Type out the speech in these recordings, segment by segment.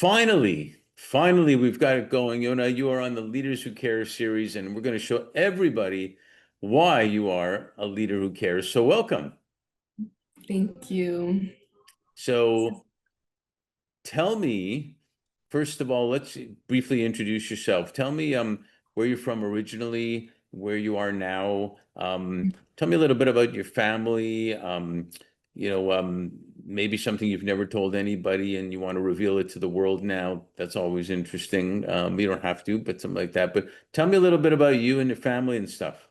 Finally, we've got it going. Yona, you are on the Leaders Who Care series, and we're going to show everybody why you are a leader who cares. So, welcome. Thank you. So, tell me, first of all, let's briefly introduce yourself. Tell me where you're from originally, where you are now. Tell me a little bit about your family. Maybe something you've never told anybody and you want to reveal it to the world now. That's always interesting. You don't have to, but something like that. But tell me a little bit about you and your family and stuff.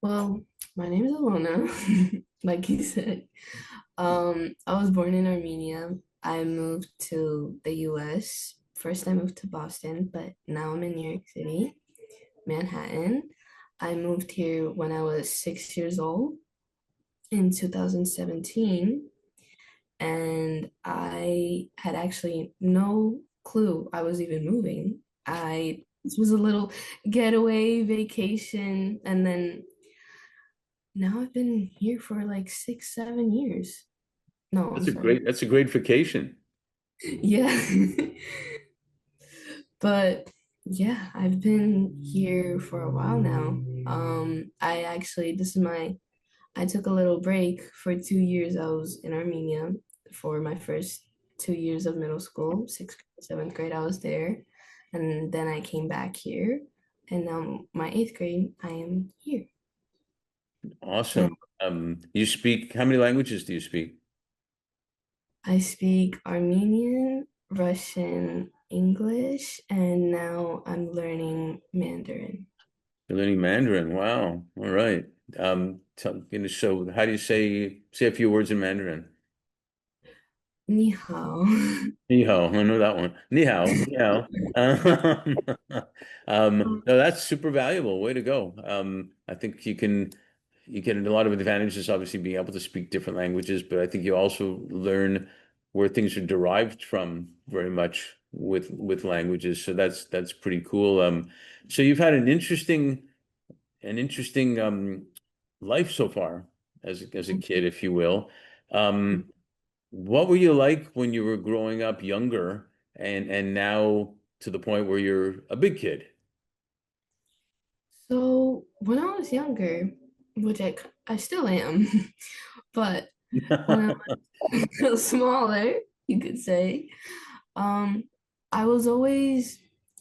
Well, my name is Ilona, like you said. I was born in Armenia. I moved to the US. First, I moved to Boston, but now I'm in New York City, Manhattan. I moved here when I was 6 years old in 2017, and I had actually no clue I was even moving. This was a little getaway vacation, and then now I've been here for like 6, 7 years. No, I'm sorry. That's a great vacation. Yeah. But yeah, I've been here for a while now. I actually, I took a little break for 2 years. I was in Armenia for my first 2 years of middle school, sixth, seventh grade, I was there. And then I came back here. And now my eighth grade, I am here. And Awesome. You speak, how many languages do you speak? I speak Armenian, Russian, English, and now I'm learning Mandarin. You're learning Mandarin. Wow. All right. So how do you say a few words in Mandarin? 你好. 你好, I know that one. 你好, 你好. No, that's super valuable. Way to go. I think you get a lot of advantages, obviously being able to speak different languages, but I think you also learn where things are derived from very much with languages. So that's pretty cool. So you've had an interesting life so far as a kid, if you will. Um, what were you like when you were growing up younger and now to the point where you're a big kid? So when I was younger, which I still am, but when I was smaller, you could say, um, I was always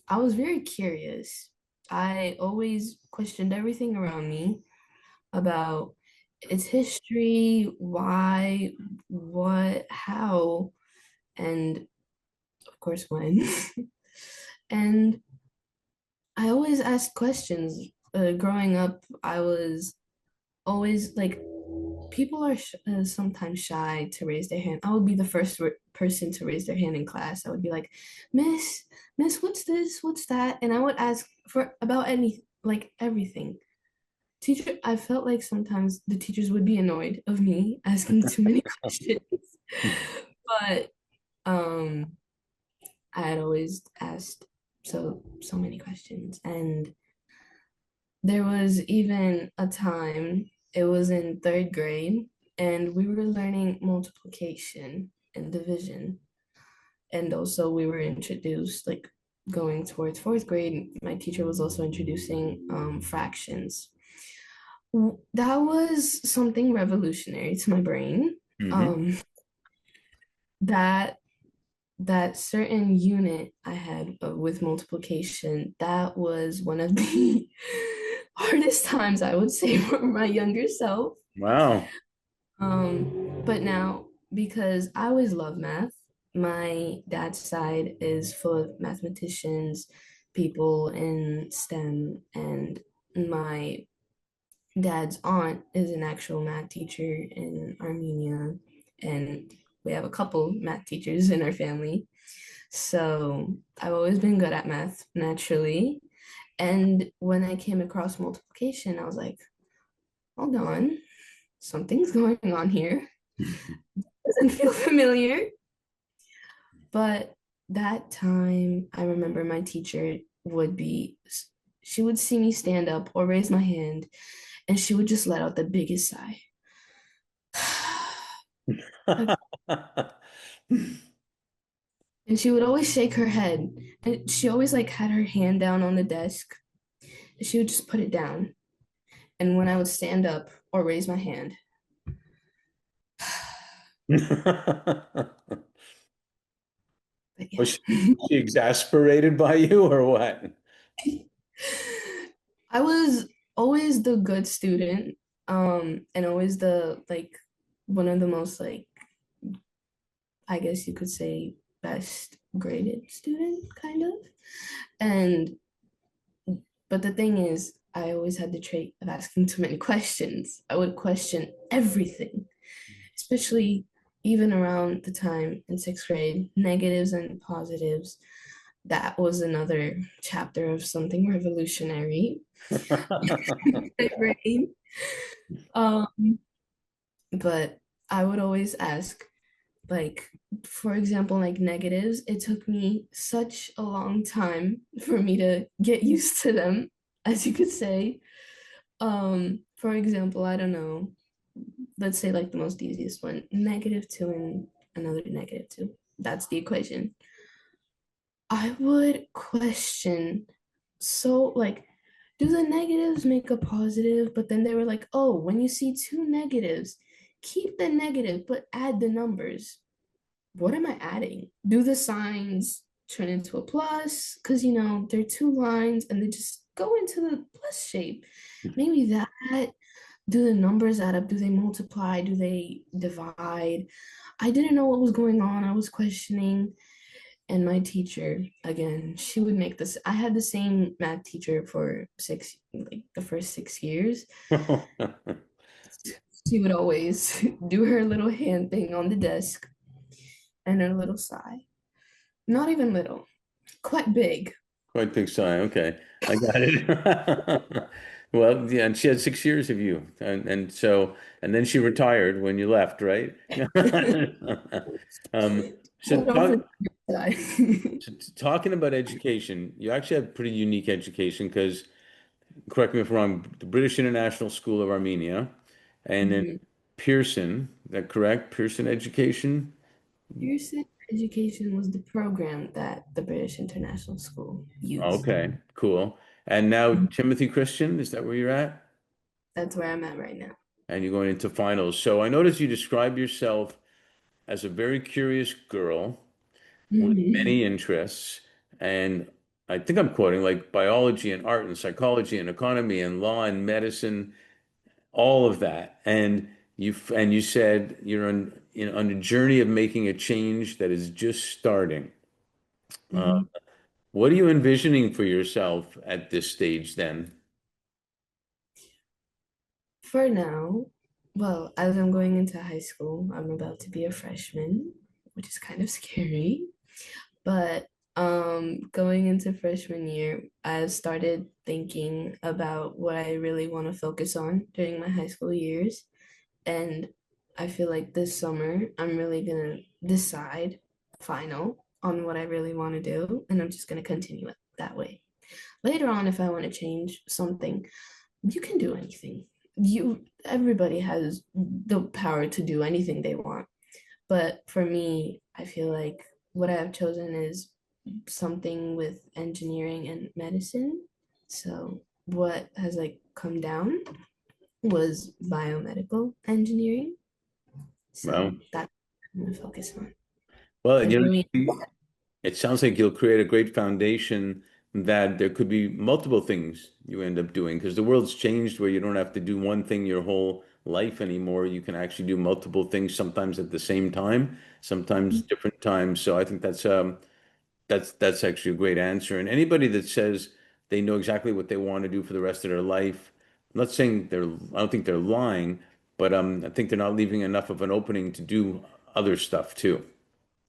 I was very curious. I always questioned everything around me about its history, why, what, how, and of course when. And I always asked questions. Growing up, I was always like, people are sometimes shy to raise their hand. I would be the first person to raise their hand in class. I would be like, Miss, what's this? What's that? And I would ask for about like everything. I felt like sometimes the teachers would be annoyed of me asking too many questions. But um, I had always asked so many questions, and there was even a time, it was in third grade, and we were learning multiplication and division. And also, we were introduced, like going towards fourth grade, my teacher was also introducing fractions. That was something revolutionary to my brain. Hmm. Um, that that certain unit I had with multiplication, that was one of the hardest times I would say for my younger self. Wow. But now, because I always love math, my dad's side is full of mathematicians, people in STEM, and my dad's aunt is an actual math teacher in Armenia, and we have a couple math teachers in our family. So I've always been good at math naturally. And when I came across multiplication, I was like, hold on, something's going on here. Doesn't feel familiar. But that time, I remember my teacher would be, she would see me stand up or raise my hand, and she would just let out the biggest sigh. And she would always shake her head. And she always like had her hand down on the desk. She would just put it down. And when I would stand up or raise my hand, but Was yeah. she exasperated by you or what? I was always the good student, and always the like one of the most like I guess you could say best graded student, kind of. And but the thing is, I always had the trait of asking too many questions. I would question everything, especially even around the time in sixth grade, negatives and positives. That was another chapter of something revolutionary. My brain. Um, but I would always ask, like, for example, like negatives, it took me such a long time for me to get used to them, as you could say. For example, I don't know, let's say like the most easiest one, -2 and another -2. That's the equation. I would question, so like, do the negatives make a positive? But then they were like, oh, when you see two negatives, keep the negative, but add the numbers. What am I adding? Do the signs turn into a plus? Because, they're two lines and they just go into the plus shape. Maybe that. Do the numbers add up? Do they multiply? Do they divide? I didn't know what was going on. I was questioning. And my teacher, again, she would make this. I had the same math teacher for like the first 6 years. She would always do her little hand thing on the desk and her little sigh. Not even little, quite big. Quite big sign. Okay, I got it. Well, yeah, and she had 6 years of you, and then she retired when you left, right? Um, so Hold on for talk, the sigh. talking about education, you actually have pretty unique education because, correct me if I'm wrong, the British International School of Armenia, and then Mhm. Pearson. Is that correct? Pearson Education. Pearson Education was the program that the British International School used. Okay, cool. And now Mhm. Timothy Christian, is that where you're at? That's where I'm at right now. And you're going into finals. So I noticed you describe yourself as a very curious girl with Mhm. many interests. And I think I'm quoting like biology and art and psychology and economy and law and medicine, all of that. And you said you're on a journey of making a change that is just starting. Uh, Mhm. what are you envisioning for yourself at this stage then? For now, well, as I'm going into high school, I'm about to be a freshman, which is kind of scary. But going into freshman year, I started thinking about what I really want to focus on during my high school years. And I feel like this summer, I'm really gonna decide final on what I really want to do, and I'm just gonna continue it that way. Later on, if I want to change something, you can do anything. Everybody has the power to do anything they want. But for me, I feel like what I have chosen is something with engineering and medicine. So what has like come down was biomedical engineering. Well, So that's what I'm gonna focus on. well, And for me, it sounds like you'll create a great foundation that there could be multiple things you end up doing because the world's changed where you don't have to do one thing your whole life anymore. You can actually do multiple things sometimes at the same time, sometimes different times. So I think that's actually a great answer. And anybody that says they know exactly what they want to do for the rest of their life, I'm not saying I don't think they're lying, but I think they're not leaving enough of an opening to do other stuff too.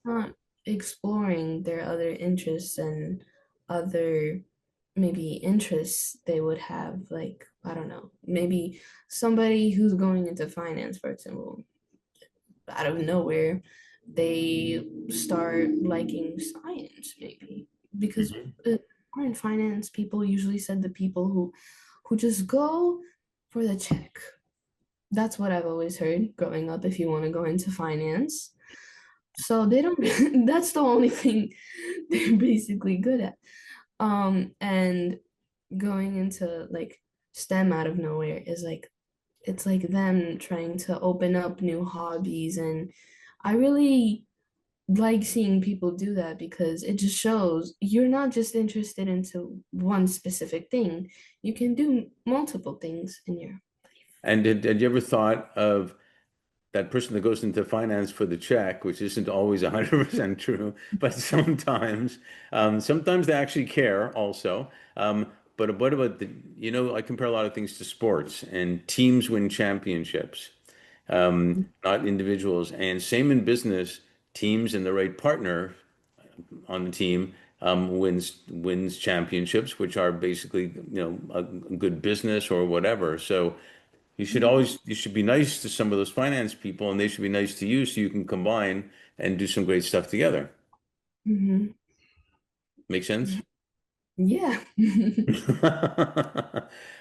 not exploring their other interests and other maybe interests they would have, like, I don't know, maybe somebody who's going into finance, for example, out of nowhere, they start liking science, maybe because Mhm. more in finance, people usually said the people who just go for the check. That's what I've always heard growing up. If you want to go into finance, So they don't that's the only thing they're basically good at. And going into like STEM out of nowhere is like it's like them trying to open up new hobbies, and I really like seeing people do that because it just shows you're not just interested into one specific thing. You can do multiple things in your And did you ever thought of that person that goes into finance for the check, which isn't always 100% true, but sometimes they actually care also. But what about I compare a lot of things to sports, and teams win championships, not individuals. And same in business, teams and the right partner on the team wins championships, which are basically, a good business or whatever. So you should be nice to some of those finance people, and they should be nice to you, so you can combine and do some great stuff together. Mhm. Make sense? Yeah.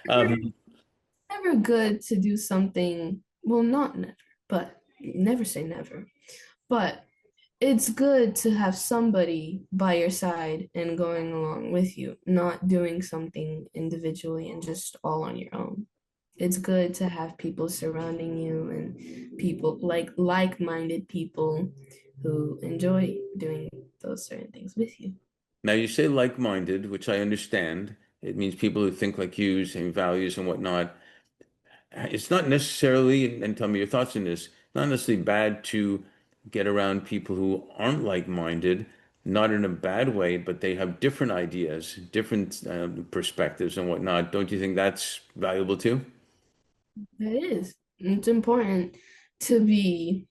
Um, Never good to do something, well, not never, but never say never. But it's good to have somebody by your side and going along with you, not doing something individually and just all on your own. It's good to have people surrounding you and people like-minded people who enjoy doing those certain things with you. Now you say like-minded, which I understand. It means people who think like you, same values and whatnot. It's not necessarily, and tell me your thoughts on this, not necessarily bad to get around people who aren't like-minded, not in a bad way, but they have different ideas, different perspectives and whatnot. Don't you think that's valuable too? That is. It's important to be,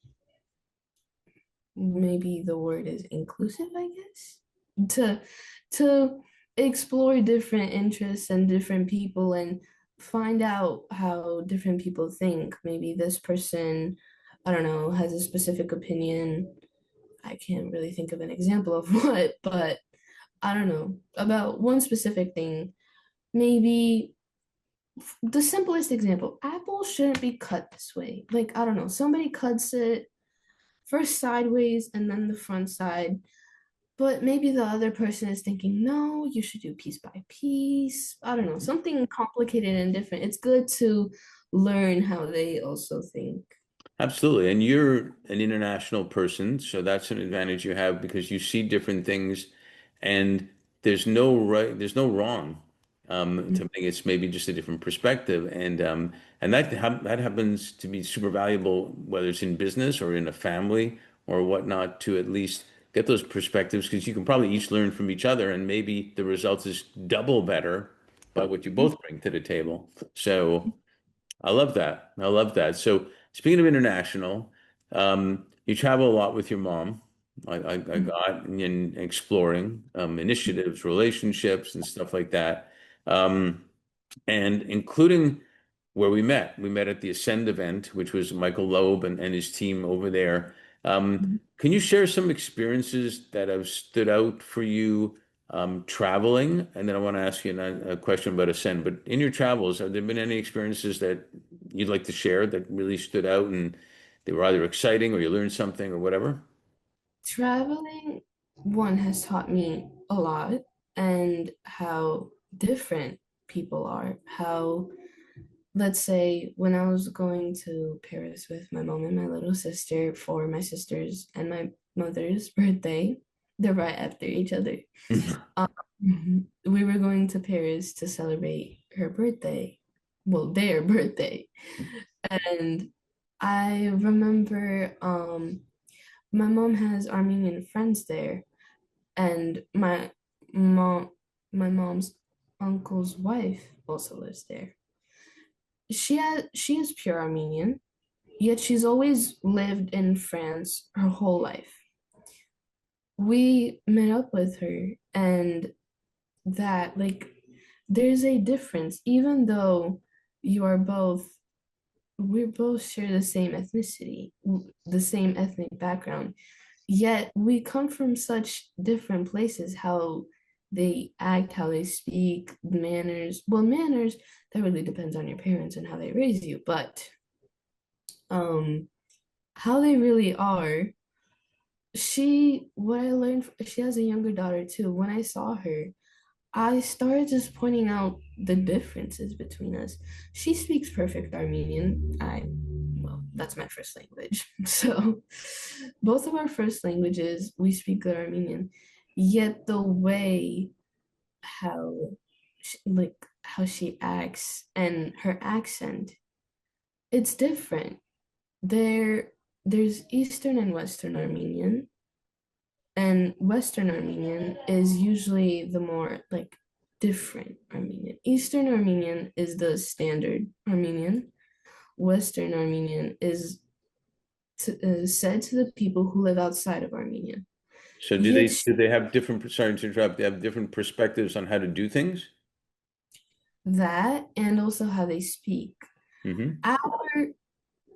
maybe the word is inclusive, I guess. To to explore different interests and different people and find out how different people think. Maybe this person, I don't know, has a specific opinion. I can't really think of an example of what, but I don't know, about one specific thing. Maybe the simplest example, apples shouldn't be cut this way. Like, I don't know, somebody cuts it first sideways and then the front side. But maybe the other person is thinking, no, you should do piece by piece. I don't know, something complicated and different. It's good to learn how they also think. Absolutely. And you're an international person, so that's an advantage you have because you see different things and there's no wrong. To me, it's maybe just a different perspective. And that happens to be super valuable, whether it's in business or in a family or whatnot, to at least get those perspectives because you can probably each learn from each other and maybe the result is double better by what you both bring to the table. So I love that. I love that. So speaking of international, you travel a lot with your mom. I got in exploring initiatives, relationships, and stuff like that. Um, and including where we met. We met at the Ascend event, which was Michael Loeb and his team over there. Can you share some experiences that have stood out for you traveling? And then I want to ask you a question about Ascend. But in your travels, have there been any experiences that you'd like to share that really stood out and they were either exciting or you learned something or whatever? Traveling, one, has taught me a lot and how different people are. How, let's say, when I was going to Paris with my mom and my little sister for my sister's and my mother's birthday, they're right after each other. We were going to Paris to celebrate her birthday, well, their birthday. And I remember my mom has Armenian friends there, and mom my mom's uncle's wife also lives there. She is pure Armenian, yet she's always lived in France her whole life. We met up with her, and that, like, there's a difference, even though you are both we both share the same ethnicity, the same ethnic background, yet we come from such different places. How they act, how they speak, manners, well, manners, that really depends on your parents and how they raise you, but um how they really are, what I learned, she has a younger daughter too. When I saw her, I started just pointing out the differences between us. She speaks perfect Armenian. Well, that's my first language. So, both of our first languages, we speak good Armenian. Yet the way like how she acts and her accent, it's different. There's Eastern and Western Armenian, and Western Armenian is usually the more like different Armenian. Eastern Armenian is the standard Armenian. Western Armenian is said to the people who live outside of Armenia. So Yet do they have different, sorry to interrupt, they have different perspectives on how to do things? that and also how they speak. Hmm. Our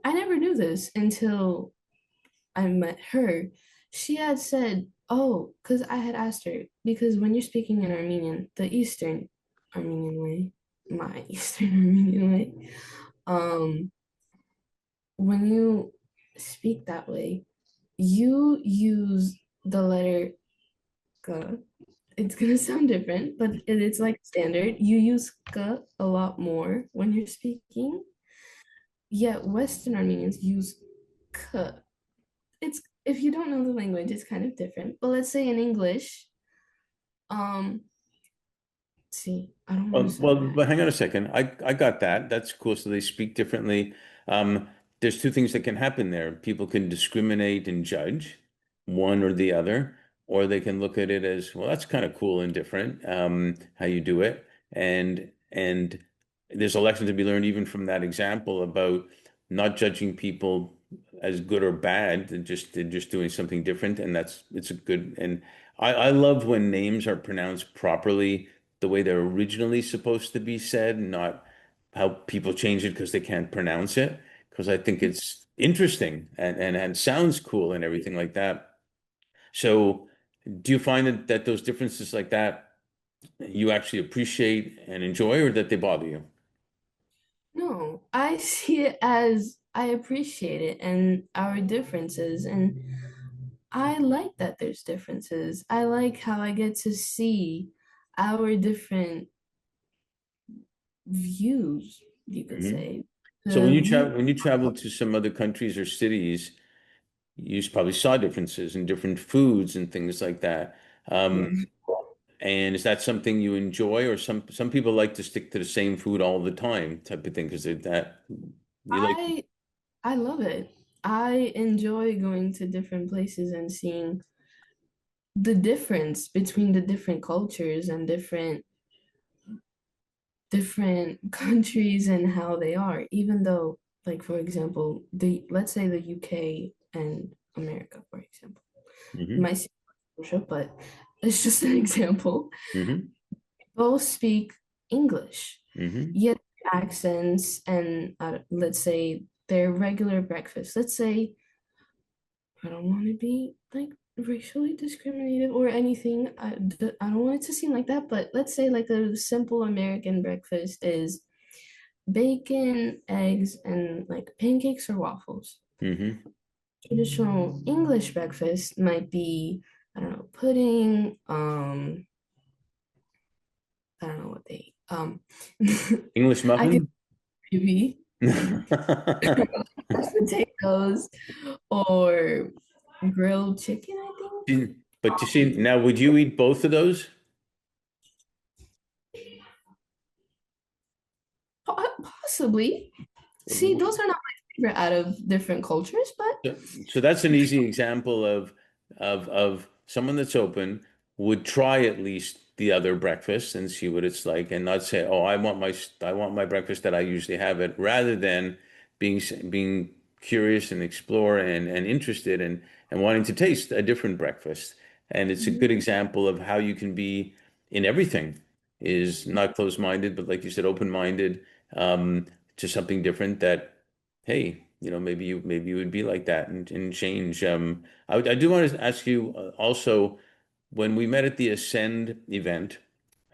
I never knew this until I met her. She had said, "Oh, because I had asked her, because when you're speaking in Armenian, the Eastern Armenian way, my Eastern Armenian way, um, when you speak that way, you use the letter G. It's gonna sound different, but it's like standard. You use G a lot more when you're speaking, yet Western Armenians use K. It's if you don't know the language, it's kind of different. But let's say in English, um, see, I don't want to sound bad. But hang on a second. I got that. That's cool. So they speak differently. Um, there's two things that can happen there. People can discriminate and judge one or the other, or they can look at it as, well, that's kind of cool and different, how you do it. And there's a lesson to be learned even from that example about not judging people as good or bad. They're just doing something different, and it's a good. And I love when names are pronounced properly the way they're originally supposed to be said, not how people change it because they can't pronounce it. Because I think it's interesting and sounds cool and everything like that. So, do you find that those differences like that you actually appreciate and enjoy, or that they bother you? No, I see it as I appreciate it and our differences, and I like that there's differences. I like how I get to see our different views, you could Hmm. say. So The view, when you travel to some other countries or cities, you probably saw differences in different foods and things like that. Um, yeah. And is that something you enjoy, or some people like to stick to the same food all the time type of thing? Because that you like. I I love it. I enjoy going to different places and seeing the difference between the different cultures and different countries and how they are, even though, like for example, the let's say the UK and America, for example. It Hmm. might seem controversial, but it's just an example. Hmm. Both speak English, Hmm. yet their accents and let's say their regular breakfast. Let's say I don't want to be like racially discriminated or anything. I don't want it to seem like that, but let's say like a simple American breakfast is bacon, eggs, and like pancakes or waffles. Hmm. Traditional English breakfast might be, I don't know, pudding, I don't know what they eat. English I could muffin? maybe mashed potatoes or grilled chicken, I think. But you see, now would you eat both of those? Possibly. See, those are not my favorite out of different cultures, but So that's an easy example of someone that's open would try at least the other breakfast and see what it's like, and not say, "Oh, I want my breakfast that I usually have it," rather than being curious and explore and interested and wanting to taste a different breakfast. And it's a good example of how you can be in everything, is not closed-minded, but like you said, open-minded, to something different that hey, maybe you would be like that and change. I do want to ask you also when we met at the Ascend event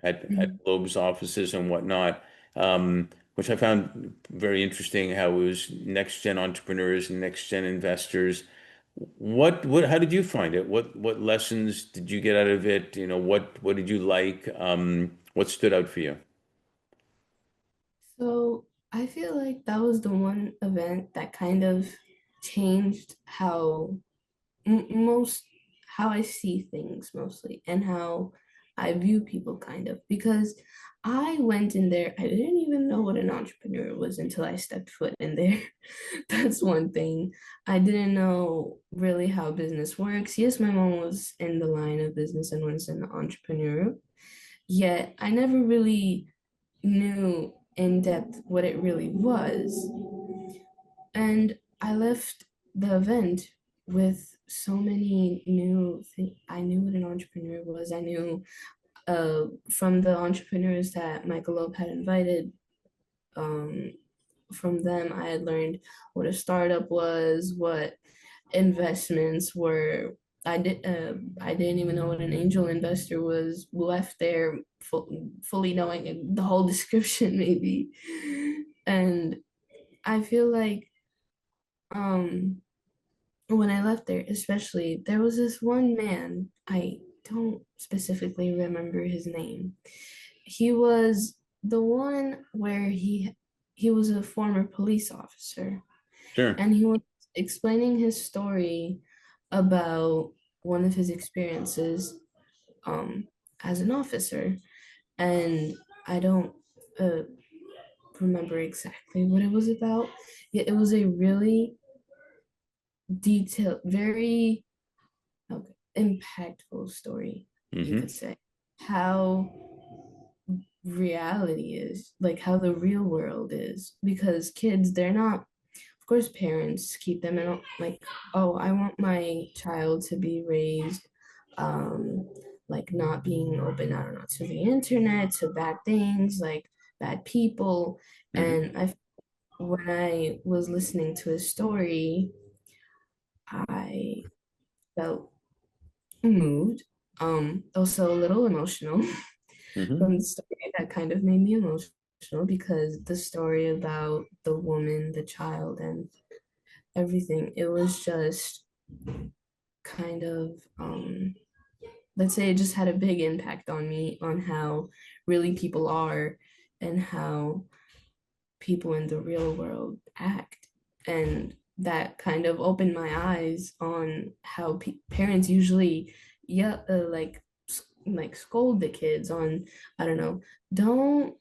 at Mhm. Globe's offices and whatnot, which I found very interesting how it was next gen entrepreneurs and next gen investors. What how did you find it? What lessons did you get out of it? What did you like? What stood out for you? So I feel like that was the one event that kind of changed most how I see things mostly and how I view people kind of because I went in there, I didn't even know what an entrepreneur was until I stepped foot in there. That's one thing. I didn't know really how business works. Yes, my mom was in the line of business and was an entrepreneur, yet I never really knew in depth what it really was. And I left the event with so many new things. I knew what an entrepreneur was. I knew from the entrepreneurs that Michael Loeb had invited, um, from them, I had learned what a startup was, what investments were. I didn't even know what an angel investor was. Left there fully knowing the whole description, maybe. And I feel like um when I left there, especially, there was this one man, I don't specifically remember his name. He was the one where he was a former police officer Sure. and he was explaining his story about one of his experiences um as an officer, and I don't uh, remember exactly what it was about. Yet it was a really detailed, very okay, impactful story, you Hmm. could say. How reality is, like how the real world is. Because kids, they're not, of course, parents keep them in, like, oh, I want my child to be raised, um, like not being open, I don't know, to the internet, to bad things, like bad people. Hmm. And when I was listening to his story, I felt moved, also a little emotional Hmm. from the story that kind of made me emotional because the story about the woman, the child, and everything, it was just kind of, let's say it just had a big impact on me on how really people are and how people in the real world act. And that kind of opened my eyes on how parents usually, yeah, like scold the kids on, I don't know, don't,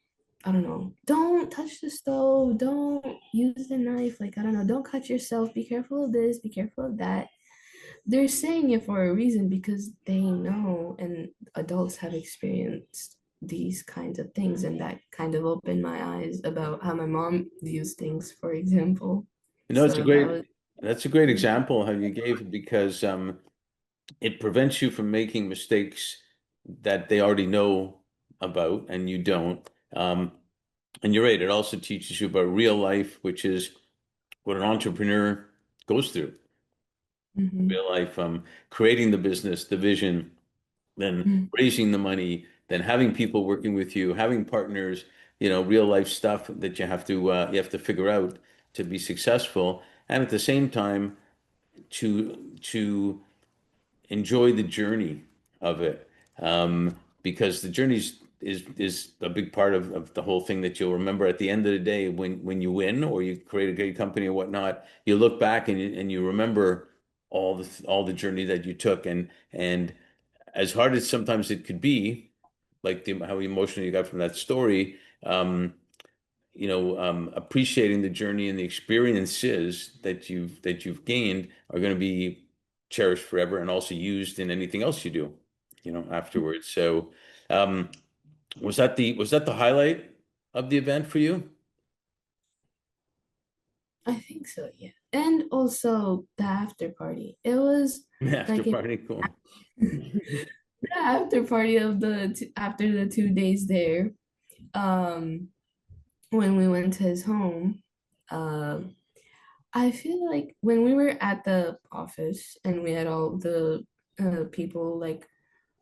I don't know, don't touch the stove, don't use the knife, like, I don't know, don't cut yourself, be careful of this, be careful of that. They're saying it for a reason because they know and adults have experienced these kinds of things, and that kind of opened my eyes about how my mom views things, for example. It's a So that great was that's a great example how you gave because it prevents you from making mistakes that they already know about and you don't. And you're right, it also teaches you about real life, which is what an entrepreneur goes through. mhm, Real life, creating the business, the vision, then mhm. raising the money, then having people working with you, having partners, real life stuff that you have to figure out to be successful. And at the same time, to enjoy the journey of it, because the journey is a big part of the whole thing that you'll remember at the end of the day when you win or you create a great company or whatnot. You look back and you remember all the journey that you took and as hard as sometimes it could be, like how emotional you got from that story. Appreciating the journey and the experiences that you've gained are going to be cherished forever and also used in anything else you do, afterwards. So, um, was that the highlight of the event for you? I think so, yeah. And also the after party. It was After like an party, cool. the after party of after the 2 days there. Um, when we went to his home, um, I feel like when we were at the office and we had all the people, like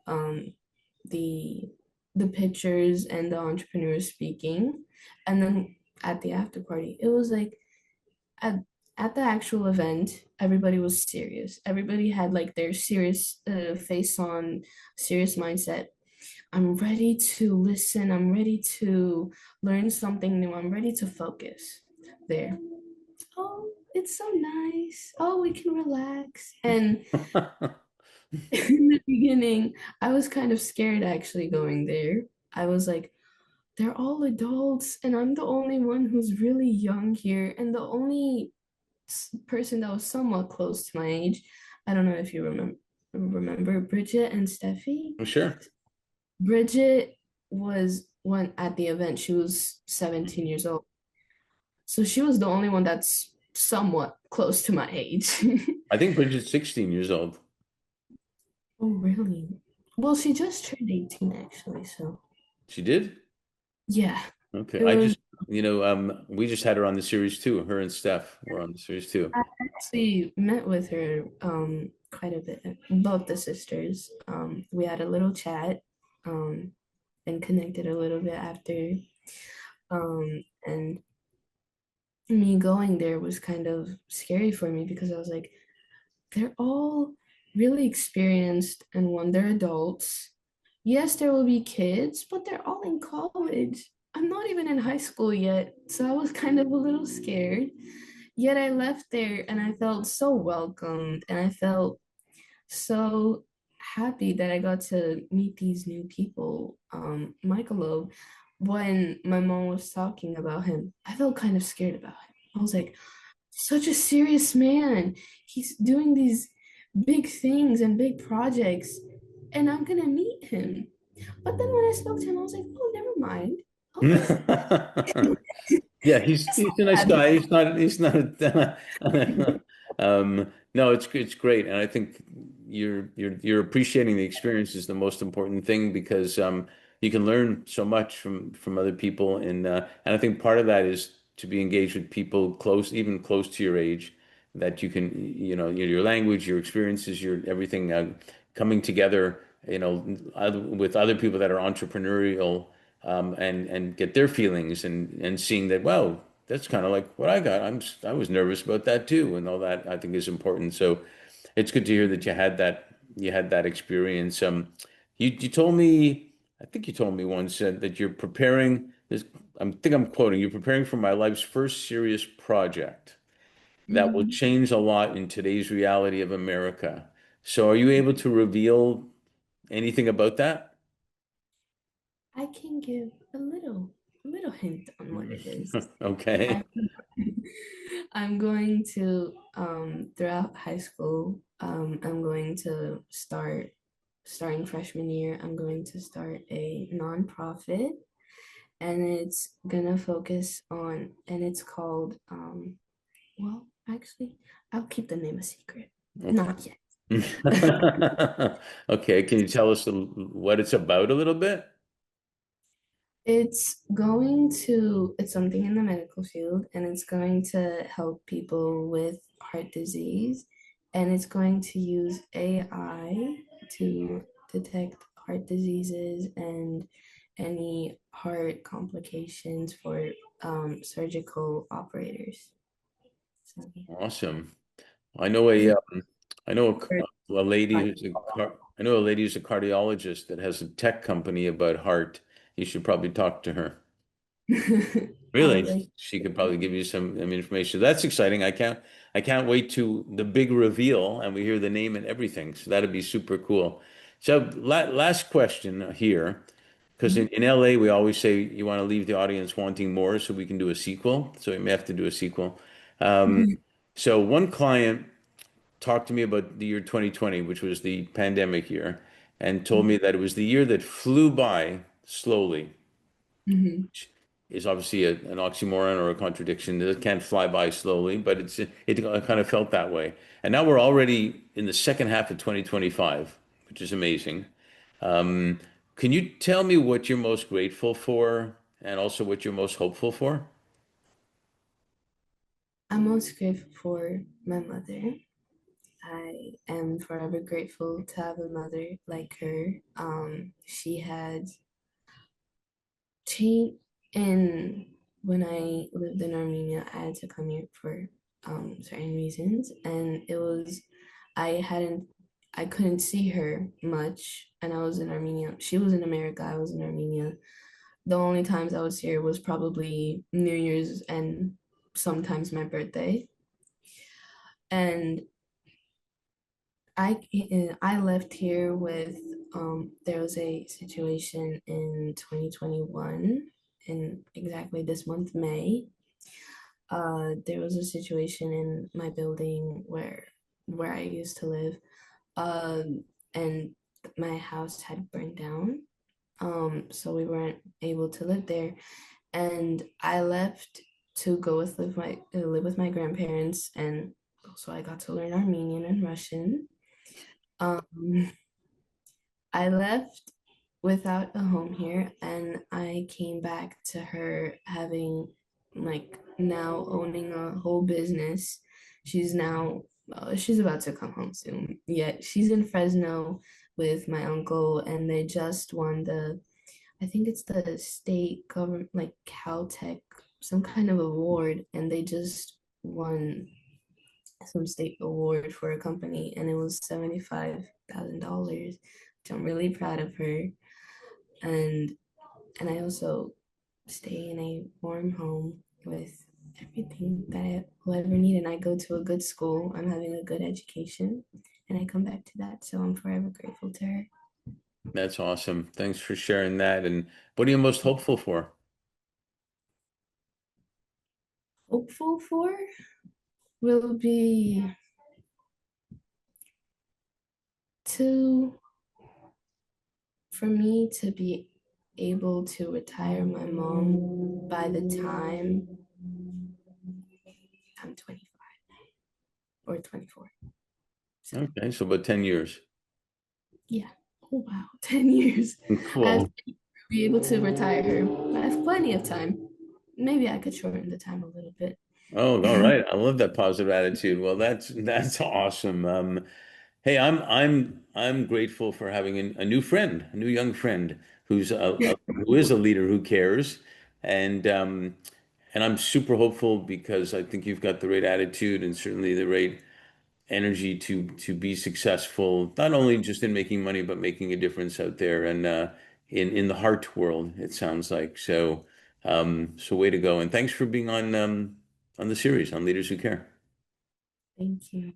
um the the pictures and the entrepreneurs speaking, and then at the after party, it was like at at the actual event, everybody was serious. Everybody had like their serious face on, serious mindset. I'm ready to listen. I'm ready to learn something new. I'm ready to focus. There. Oh, it's so nice. Oh, we can relax. And in the beginning, I was kind of scared actually going there. I was like, they're all adults, and I'm the only one who's really young here, and the only person that was somewhat close to my age. I don't know if you remember Bridget and Steffi. Sure. Bridget was one at the event. She was 17 years old. So she was the only one that's somewhat close to my age. I think Bridget's 16 years old. Oh, really? Well, she just turned 18 actually, so She did? yeah. Okay. It was We just had her on the series too. Her and Steph were on the series too. I actually met with her quite a bit, both the sisters. We had a little chat um and connected a little bit after. And me going there was kind of scary for me because I was like, they're all really experienced and when they're adults, yes, there will be kids, but they're all in college. I'm not even in high school yet, so I was kind of a little scared. Yet I left there and I felt so welcomed and I felt so happy that I got to meet these new people. Michael, when my mom was talking about him, I felt kind of scared about him. I was like, such a serious man. He's doing these big things and big projects, and I'm gonna meet him. But then when I spoke to him, I was like, oh, never mind. Oh, Yeah, it's he's a nice not bad. guy. He's not no, it's great. And I think you're appreciating the experience is the most important thing because you can learn so much from other people and I think part of that is to be engaged with people close, even close to your age, that you can, your language, your experiences, your everything coming together, with other people that are entrepreneurial and get their feelings and seeing that, well, that's kind of like what I got. I was nervous about that too, and all that I think is important. So it's good to hear that you had that experience. You told me, I think you told me once that you're preparing this. I think I'm quoting. You're preparing for my life's first serious project that will Mhm. change a lot in today's reality of America. So are you able to reveal anything about that? I can give a little hint on what it is. Okay. I'm, I'm going to throughout high school, I'm going to starting freshman year, I'm going to start a nonprofit and it's gonna focus on and it's called well actually I'll keep the name a secret. Okay. Not yet. Okay, can you tell us what it's about a little bit? It's something in the medical field and it's going to help people with heart disease and it's going to use AI to detect heart diseases and any heart complications for surgical operators. So, Awesome. I know a um, I know a lady yeah. who's I know a lady who's a cardiologist that has a tech company about heart. You should probably talk to her. I would like Really? She could probably give you some information. That's exciting. I can't wait to the big reveal and we hear the name and everything. So that'd be super cool. So last question here, because in LA we always say you want to leave the audience wanting more, so we can do a sequel. So we may have to do a sequel. Um, so one client talked to me about the year 2020, which was the pandemic year, and told me that it was the year that flew by slowly, Mhm. is obviously an oxymoron or a contradiction. It can't fly by slowly, but it kind of felt that way. And now we're already in the second half of 2025, which is amazing. Um, can you tell me what you're most grateful for and also what you're most hopeful for? I'm most grateful for my mother. I am forever grateful to have a mother like her. She had changed, and when I lived in Armenia, I had to come here for certain reasons, and it was I hadn't I couldn't see her much, and I was in Armenia. She was in America. I was in Armenia. The only times I would see her was probably New Year's and sometimes my birthday. And I left here with there was a situation in 2021 in exactly this month, May. There was a situation in my building where I used to live, and my house had burned down. So we weren't able to live there, and I left to go live with my grandparents, and so I got to learn Armenian and Russian. Um, I left without a home here, and I came back to her having like now owning a whole business. She's now she's about to come home soon. Yet she's in Fresno with my uncle, and they just won the I think it's the state government like Caltech some kind of award, and they just won some state award for a company, and it was $75,000, which I'm really proud of her. And I also stay in a warm home with everything that I will ever need, and I go to a good school. I'm having a good education, and I come back to that, so I'm forever grateful to her. That's awesome. Thanks for sharing that. And what are you most hopeful for? Hopeful for will be to for me to be able to retire my mom by the time I'm 25 or 24. So, Okay, so about 10 years. yeah. Oh, wow. 10 years. I have Cool. to be able to retire her. I have plenty of time. Maybe I could shorten the time a little bit. Oh, all right. I love that positive attitude. Well, that's awesome. Hey, I'm grateful for having a new friend, a new young friend who is a leader who cares, and um, and I'm super hopeful because I think you've got the right attitude and certainly the right energy to be successful, not only just in making money, but making a difference out there and in the heart world, it sounds like. So way to go. And thanks for being on the series on Leaders Who Care. Thank you.